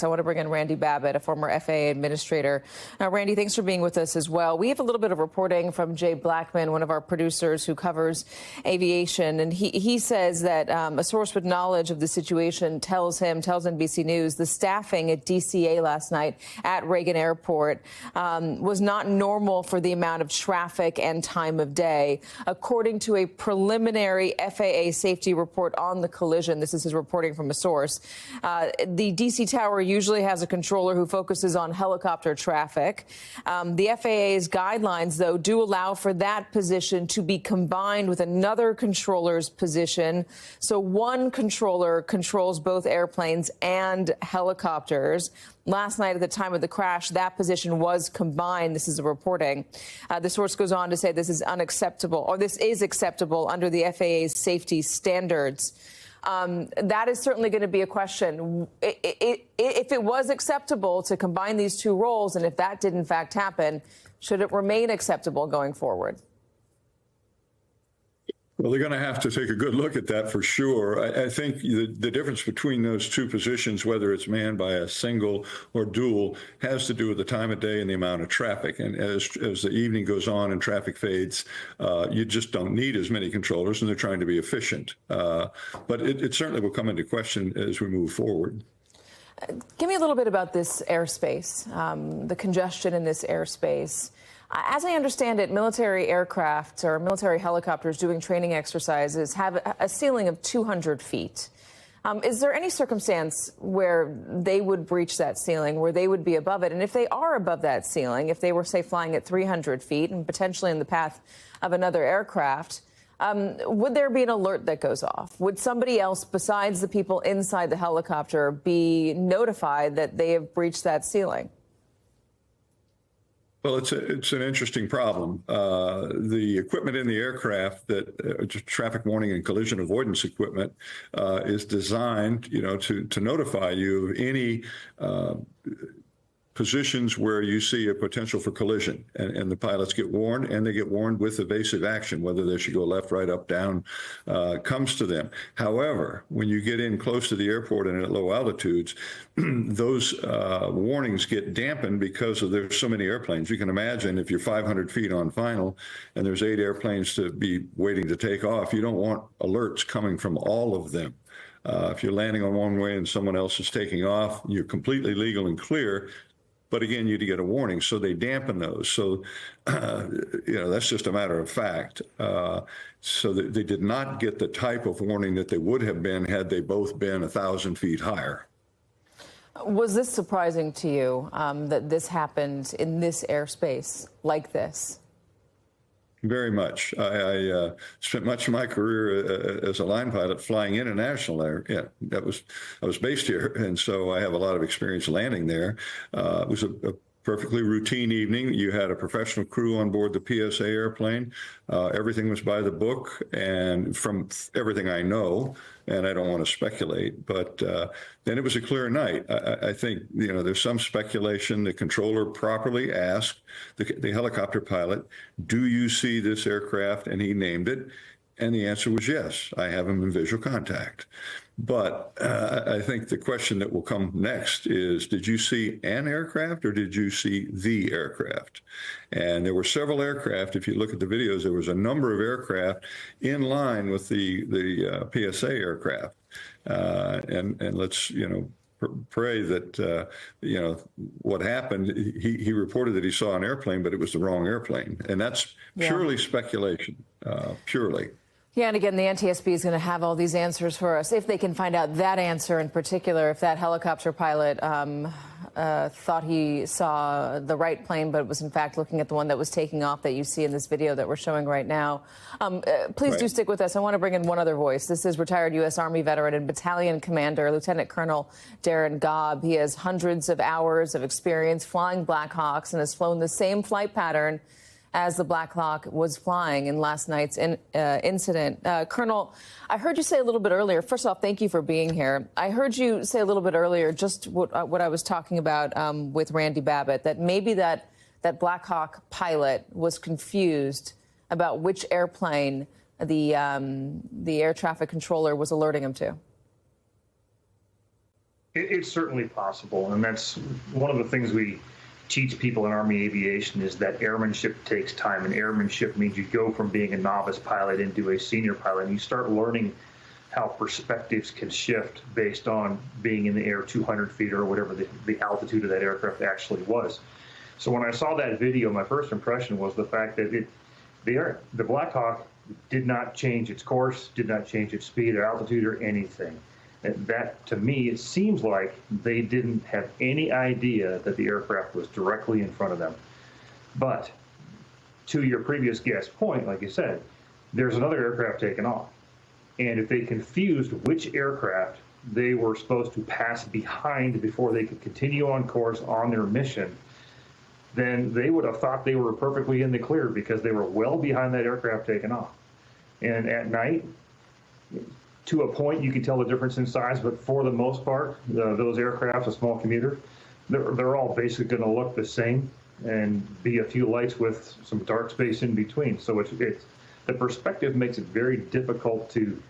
I want to bring in Randy Babbitt, a former FAA administrator. Now, Randy, thanks for being with us as well. We have a little bit of reporting from Jay Blackman, one of our producers who covers aviation, and he says that a source with knowledge of the situation tells NBC News, the staffing at DCA last night at Reagan Airport was not normal for the amount of traffic and time of day. According to a preliminary FAA safety report on the collision, this is his reporting from a source, the DC Tower usually has a controller who focuses on helicopter traffic. The FAA's guidelines, though, do allow for that position to be combined with another controller's position. So one controller controls both airplanes and helicopters. Last night, at the time of the crash, that position was combined. This is a reporting. The source goes on to say this is unacceptable, or this is acceptable under the FAA's safety standards. That is certainly going to be a question. If it was acceptable to combine these two roles, and if that did in fact happen, should it remain acceptable going forward? Well, they're going to have to take a good look at that for sure. I think the difference between those two positions, whether it's manned by a single or dual, has to do with the time of day and the amount of traffic. And as the evening goes on and traffic fades, you just don't need as many controllers, and they're trying to be efficient. But it certainly will come into question as we move forward. Give me a little bit about this airspace, the congestion in this airspace. As I understand it, military aircraft or military helicopters doing training exercises have a ceiling of 200 feet. Is there any circumstance where they would breach that ceiling, where they would be above it? And if they are above that ceiling, if they were, say, flying at 300 feet and potentially in the path of another aircraft, would there be an alert that goes off? Would somebody else besides the people inside the helicopter be notified that they have breached that ceiling? Well, it's an interesting problem. The equipment in the aircraft, that traffic warning and collision avoidance equipment, is designed, to notify you of any positions where you see a potential for collision, and the pilots get warned, and they get warned with evasive action, whether they should go left, right, up, down, comes to them. However, when you get in close to the airport and at low altitudes, those warnings get dampened because there's so many airplanes. You can imagine if you're 500 feet on final and there's 8 airplanes to be waiting to take off, you don't want alerts coming from all of them. If you're landing on one way and someone else is taking off, you're completely legal and clear. But again, you get a warning, so they dampen those. So, that's just a matter of fact. So they did not get the type of warning that they would have been had they both been 1,000 feet higher. Was this surprising to you that this happened in this airspace like this? Very much. I spent much of my career as a line pilot flying international air. Yeah, I was based here, and so I have a lot of experience landing there. It was a perfectly routine evening. You had a professional crew on board the PSA airplane. Everything was by the book, and from everything I know, and I don't want to speculate, but then it was a clear night. I think, there's some speculation. The controller properly asked the helicopter pilot, "Do you see this aircraft?" And he named it. And the answer was yes, I have him in visual contact. But I think the question that will come next is, did you see an aircraft or did you see the aircraft? And there were several aircraft. If you look at the videos, there was a number of aircraft in line with the PSA aircraft. And let's, pray that, what happened, he reported that he saw an airplane, but it was the wrong airplane. And that's purely speculation, purely. Yeah, and again, the NTSB is going to have all these answers for us if they can find out that answer in particular, if that helicopter pilot thought he saw the right plane, but was in fact looking at the one that was taking off that you see in this video that we're showing right now. Please do stick with us. I want to bring in one other voice. This is retired U.S. Army veteran and battalion commander, Lieutenant Colonel Darren Gobb. He has hundreds of hours of experience flying Black Hawks and has flown the same flight pattern as the Black Hawk was flying in last night's incident. Colonel, I heard you say a little bit earlier, first off, thank you for being here. I heard you say a little bit earlier just what I was talking about with Randy Babbitt, that maybe that Black Hawk pilot was confused about which airplane the air traffic controller was alerting him to. It's certainly possible, and that's one of the things we teach people in Army aviation is that airmanship takes time, and airmanship means you go from being a novice pilot into a senior pilot, and you start learning how perspectives can shift based on being in the air 200 feet or whatever the altitude of that aircraft actually was. So when I saw that video, my first impression was the fact that the Black Hawk did not change its course, did not change its speed or altitude or anything. And that, to me, it seems like they didn't have any idea that the aircraft was directly in front of them. But to your previous guest point, like you said, there's another aircraft taking off. And if they confused which aircraft they were supposed to pass behind before they could continue on course on their mission, then they would have thought they were perfectly in the clear because they were well behind that aircraft taking off. And at night, to a point, you can tell the difference in size, but for the most part, those aircraft, a small commuter, they're all basically going to look the same and be a few lights with some dark space in between. So it's the perspective makes it very difficult to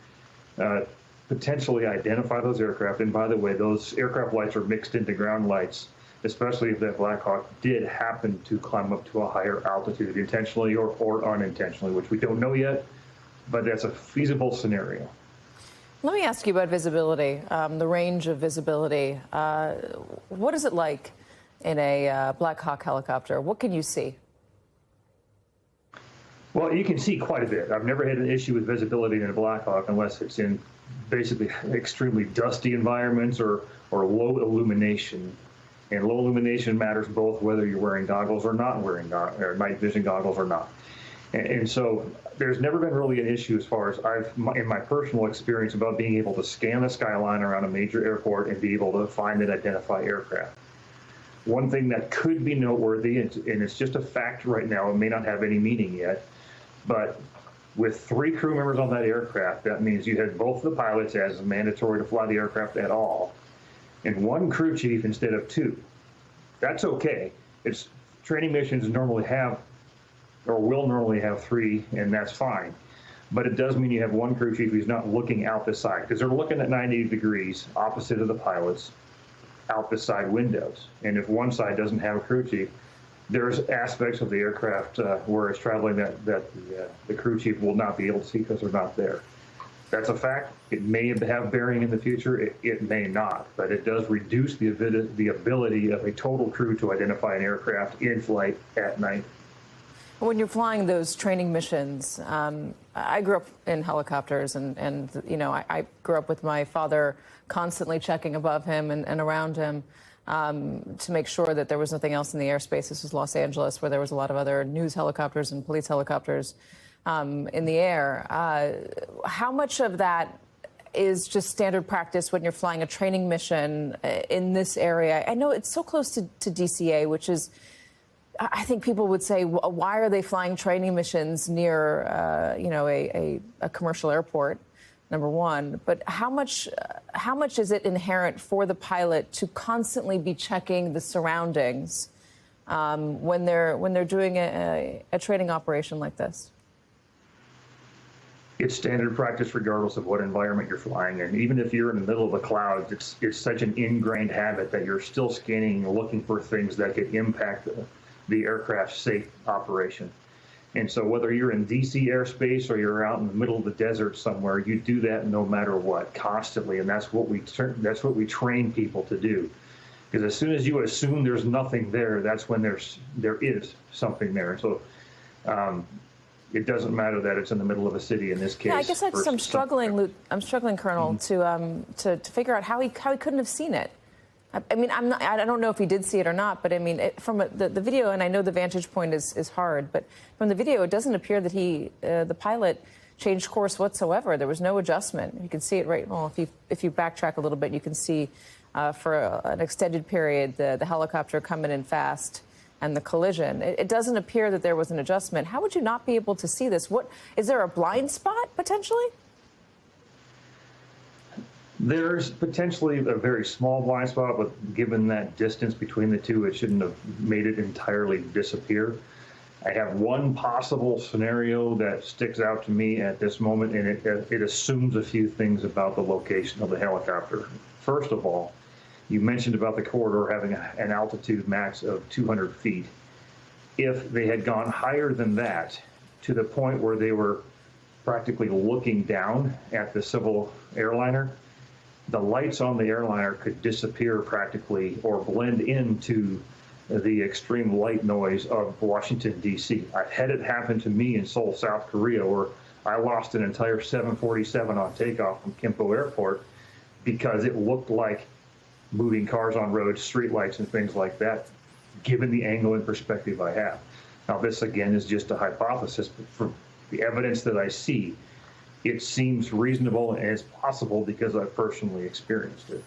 potentially identify those aircraft. And by the way, those aircraft lights are mixed into ground lights, especially if that Black Hawk did happen to climb up to a higher altitude, intentionally or unintentionally, which we don't know yet, but that's a feasible scenario. Let me ask you about visibility, the range of visibility. What is it like in a Black Hawk helicopter? What can you see? Well, you can see quite a bit. I've never had an issue with visibility in a Black Hawk unless it's in basically extremely dusty environments or low illumination. And low illumination matters both whether you're wearing goggles or not wearing or night vision goggles or not. And so there's never been really an issue as far as in my personal experience about being able to scan the skyline around a major airport and be able to find and identify aircraft. One thing that could be noteworthy, and it's just a fact right now, it may not have any meaning yet, but with 3 crew members on that aircraft, that means you had both the pilots, as mandatory to fly the aircraft at all, and 1 crew chief instead of 2. That's okay. It's training missions normally have or will normally have 3, and that's fine. But it does mean you have 1 crew chief who's not looking out the side, because they're looking at 90 degrees opposite of the pilots out the side windows. And if one side doesn't have a crew chief, there's aspects of the aircraft where it's traveling that the crew chief will not be able to see because they're not there. That's a fact. It may have bearing in the future. It may not, but it does reduce the ability of a total crew to identify an aircraft in flight at night. When you're flying those training missions, I grew up in helicopters, and you know, I grew up with my father constantly checking above him and around him to make sure that there was nothing else in the airspace. This was Los Angeles, where there was a lot of other news helicopters and police helicopters in the air. How much of that is just standard practice when you're flying a training mission in this area? I know it's so close to DCA, which is, I think people would say, why are they flying training missions near, you know, a commercial airport? Number one, but how much is it inherent for the pilot to constantly be checking the surroundings when they're doing a training operation like this? It's standard practice regardless of what environment you're flying in. Even if you're in the middle of the clouds, it's such an ingrained habit that you're still scanning and looking for things that could impact the aircraft's safe operation. And so whether you're in DC airspace or you're out in the middle of the desert somewhere, you do that no matter what, constantly. And that's what we train people to do. Because as soon as you assume there's nothing there, that's when there is something there. And so it doesn't matter that it's in the middle of a city in this case. Yeah, I guess I'm struggling, Colonel, to figure out how he couldn't have seen it. I mean, I don't know if he did see it or not, but I mean, from the video, and I know the vantage point is hard, but from the video, it doesn't appear that the pilot changed course whatsoever. There was no adjustment. You can see it right. Well, if you backtrack a little bit, you can see for an extended period the helicopter coming in fast and the collision. It doesn't appear that there was an adjustment. How would you not be able to see this? Is there a blind spot potentially? There's potentially a very small blind spot, but given that distance between the two, it shouldn't have made it entirely disappear. I have one possible scenario that sticks out to me at this moment, and it assumes a few things about the location of the helicopter. First of all, You mentioned about the corridor having an altitude max of 200 feet. If they had gone higher than that, to the point where they were practically looking down at the civil airliner, the lights on the airliner could disappear practically or blend into the extreme light noise of Washington, D.C. I've had it happen to me in Seoul, South Korea, where I lost an entire 747 on takeoff from Gimpo Airport because it looked like moving cars on roads, streetlights, and things like that, given the angle and perspective I have. Now, this, again, is just a hypothesis, but from the evidence that I see, it seems reasonable and it's possible because I've personally experienced it.